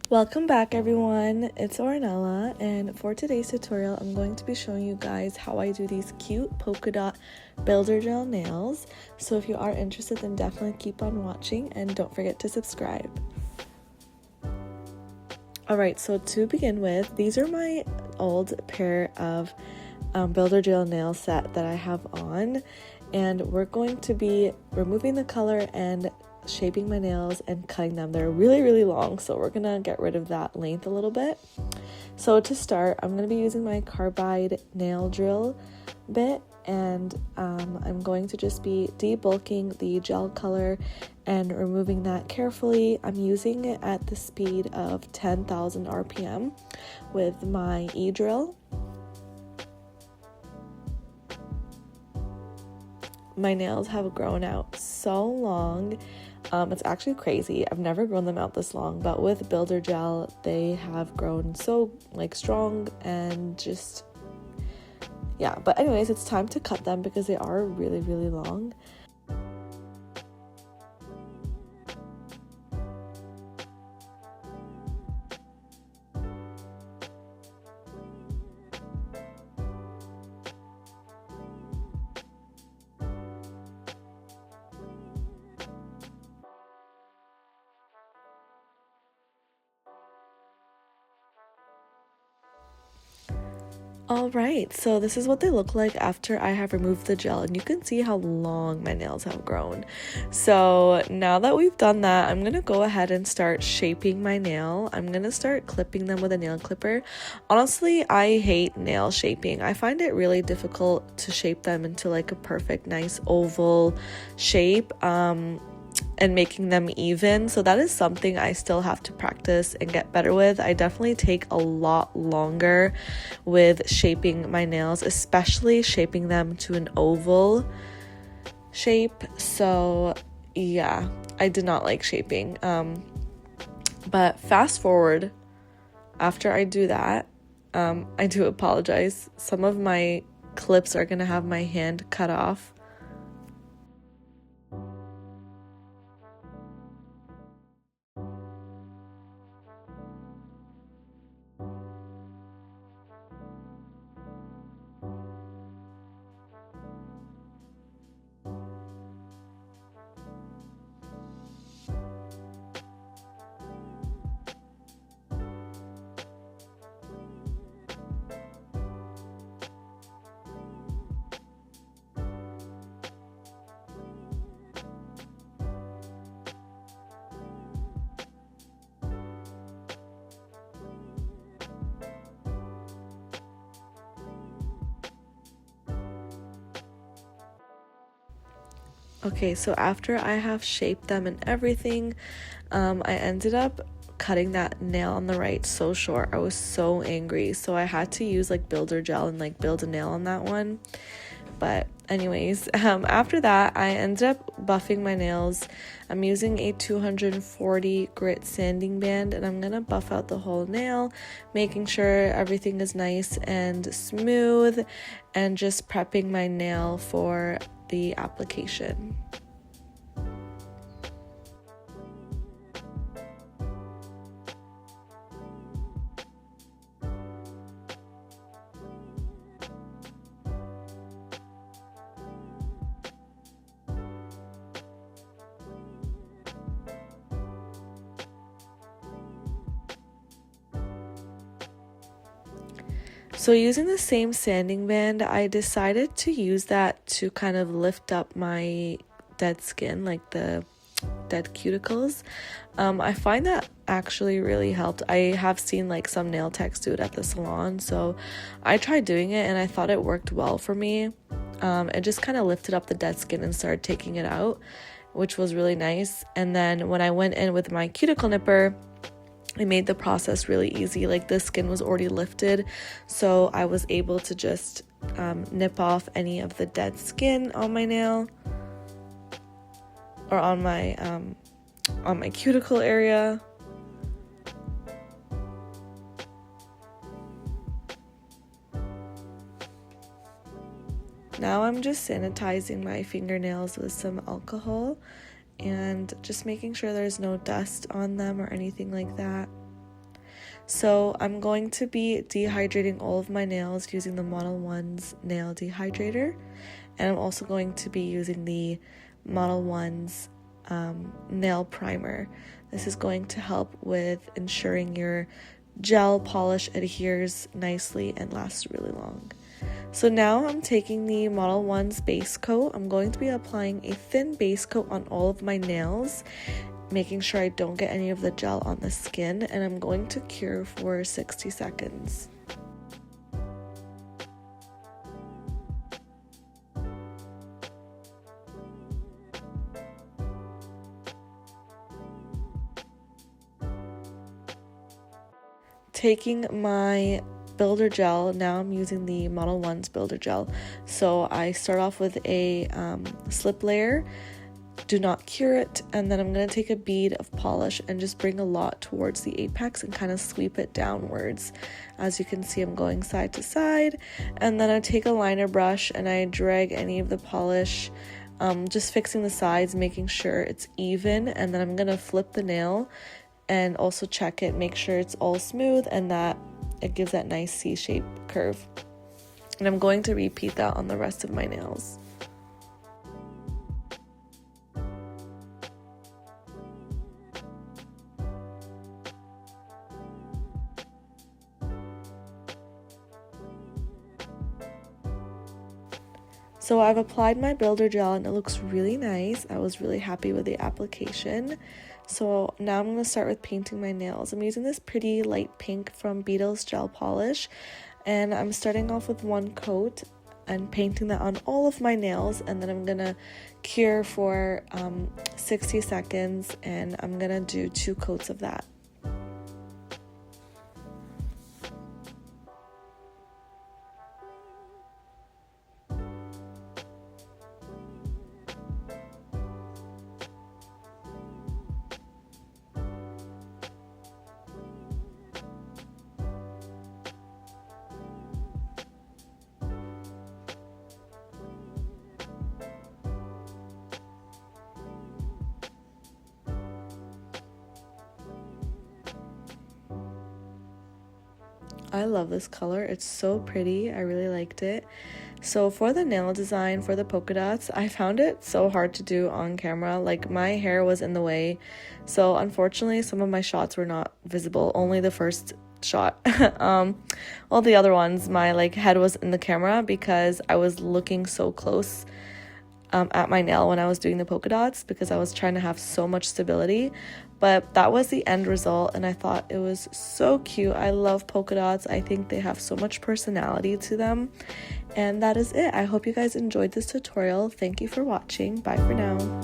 Welcome back everyone, it's Ornella, and for today's tutorial I'm going to be showing you guys how I do these cute polka dot builder gel nails. So if you are interested, then definitely keep on watching and don't forget to subscribe. Alright, so to begin with, these are my old pair of builder gel nail set that I have on, and we're going to be removing the color and shaping my nails and cutting them. They're really long, so we're gonna get rid of that length a little bit. So to start, I'm gonna be using my carbide nail drill bit, and I'm going to just be debulking the gel color and removing that carefully. I'm using it at the speed of 10,000 RPM with my e-drill. My nails have grown out so long. It's actually crazy. I've never grown them out this long, but with builder gel, they have grown so strong and just, yeah. But anyways, it's time to cut them because they are really long. Alright, so this is what they look like after I have removed the gel, and you can see how long my nails have grown. So now that we've done that, I'm going to go ahead and start shaping my nail. I'm going to start clipping them with a nail clipper. Honestly, I hate nail shaping. I find it really difficult to shape them into a perfect nice oval shape. And making them even, so that is something I still have to practice and get better with. I definitely take a lot longer with shaping my nails, especially shaping them to an oval shape. So yeah, I did not like shaping, but fast forward, after I do that, I do apologize, some of my clips are gonna have my hand cut off. Okay, so after I have shaped them and everything, I ended up cutting that nail on the right so short. I was so angry, so I had to use builder gel and build a nail on that one. But anyways, after that, I ended up buffing my nails. I'm using a 240 grit sanding band, and I'm gonna buff out the whole nail, making sure everything is nice and smooth, and just prepping my nail for the application. So using the same sanding band, I decided to use that to kind of lift up my dead skin, the dead cuticles. I find that actually really helped. I have seen some nail techs do it at the salon, so I tried doing it and I thought it worked well for me. It just kind of lifted up the dead skin and started taking it out, which was really nice. And then when I went in with my cuticle nipper, it made the process really easy. The skin was already lifted, so I was able to just nip off any of the dead skin on my nail or on my cuticle area. Now I'm just sanitizing my fingernails with some alcohol and just making sure there's no dust on them or anything like that. So I'm going to be dehydrating all of my nails using the Model 1's nail dehydrator, and I'm also going to be using the Model 1's nail primer. This is going to help with ensuring your gel polish adheres nicely and lasts really long. So now I'm taking the Model 1's base coat. I'm going to be applying a thin base coat on all of my nails, making sure I don't get any of the gel on the skin, and I'm going to cure for 60 seconds. Taking my builder gel, now I'm using the Model 1's builder gel. So I start off with a slip layer, do not cure it, and then I'm going to take a bead of polish and just bring a lot towards the apex and kind of sweep it downwards. As you can see, I'm going side to side, and then I take a liner brush and I drag any of the polish, just fixing the sides, making sure it's even, and then I'm going to flip the nail and also check it, make sure it's all smooth and that it gives that nice C-shaped curve. And I'm going to repeat that on the rest of my nails. So I've applied my builder gel and it looks really nice. I was really happy with the application. So now I'm going to start with painting my nails. I'm using this pretty light pink from Beetle's Gel Polish, and I'm starting off with one coat and painting that on all of my nails, and then I'm going to cure for 60 seconds, and I'm going to do 2 coats of that. I love this color. It's so pretty. I really liked it. So for the nail design for the polka dots, I found it so hard to do on camera. Like, my hair was in the way. So unfortunately, some of my shots were not visible. Only the first shot. All the other ones, my head was in the camera because I was looking so close at my nail when I was doing the polka dots, because I was trying to have so much stability. But that was the end result, and I thought it was so cute. I love polka dots. I think they have so much personality to them. And that is it. I hope you guys enjoyed this tutorial. Thank you for watching. Bye for now.